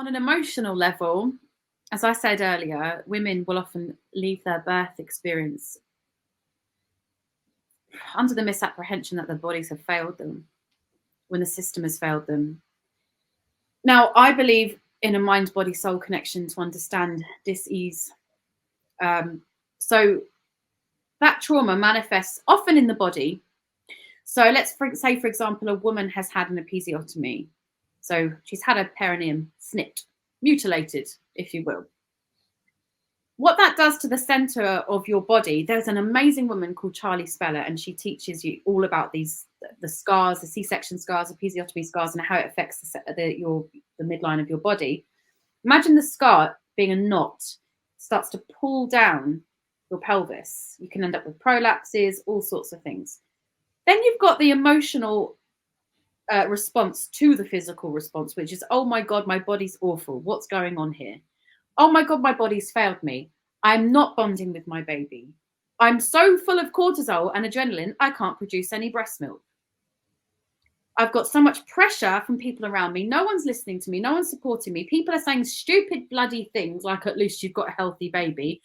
On an emotional level, as I said earlier, women will often leave their birth experience under the misapprehension that their bodies have failed them, when the system has failed them. Now, I believe in a mind-body-soul connection to understand dis-ease. So that trauma manifests often in the body. So let's say, for example, a woman has had an episiotomy. So she's had her perineum snipped, mutilated, if you will. What that does to the center of your body, there's an amazing woman called Charlie Speller, and she teaches you all about the scars, the C-section scars, episiotomy scars, and how it affects the midline of your body. Imagine the scar being a knot, starts to pull down your pelvis. You can end up with prolapses, all sorts of things. Then you've got the emotional response to the physical response, which is, oh my God, my body's awful. What's going on here? Oh my God, my body's failed me. I'm not bonding with my baby. I'm so full of cortisol and adrenaline, I can't produce any breast milk. I've got so much pressure from people around me. No one's listening to me. No one's supporting me. People are saying stupid, bloody things like, at least you've got a healthy baby.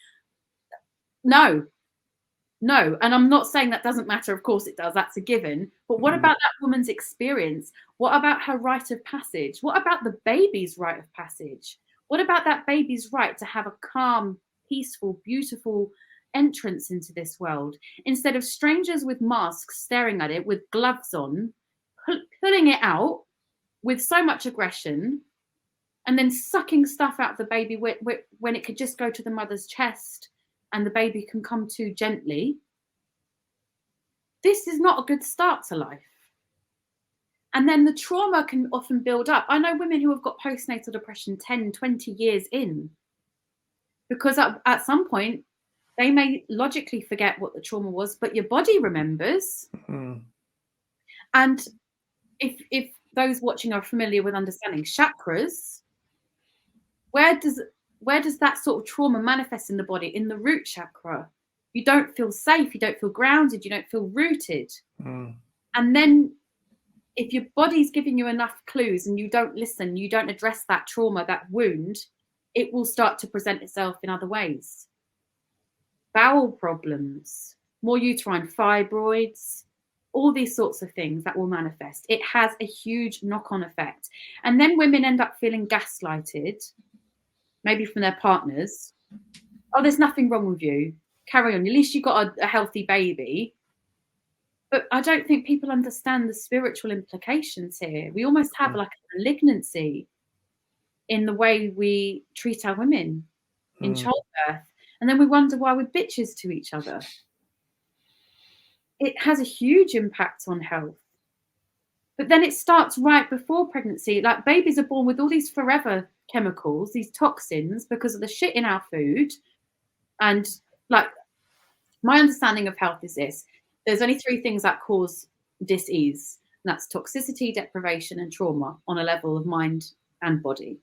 No. And I'm not saying that doesn't matter. Of course it does. That's a given. But what about that woman's experience? What about her rite of passage? What about the baby's rite of passage? What about that baby's right to have a calm, peaceful, beautiful entrance into this world, instead of strangers with masks staring at it with gloves on, pulling it out with so much aggression, and then sucking stuff out of the baby when it could just go to the mother's chest and the baby can come to gently. This is not a good start to life. And then the trauma can often build up. I know women who have got postnatal depression 10, 20 years in, because at some point they may logically forget what the trauma was, but your body remembers. Mm-hmm. And if those watching are familiar with understanding chakras, where does that sort of trauma manifest in the body? In the root chakra. You don't feel safe, you don't feel grounded, you don't feel rooted. Mm. And then if your body's giving you enough clues and you don't listen, you don't address that trauma, that wound, it will start to present itself in other ways. Bowel problems, more uterine fibroids, all these sorts of things that will manifest. It has a huge knock-on effect. And then women end up feeling gaslighted, maybe from their partners. Oh, there's nothing wrong with you. Carry on. At least you got a healthy baby. But I don't think people understand the spiritual implications here. We almost have like a malignancy in the way we treat our women in childbirth. And then we wonder why we're bitches to each other. It has a huge impact on health. But then it starts right before pregnancy. Like, babies are born with all these forever chemicals, these toxins, because of the shit in our food. And like, my understanding of health is this. There's only 3 things that cause dis-ease. And that's toxicity, deprivation, and trauma on a level of mind and body.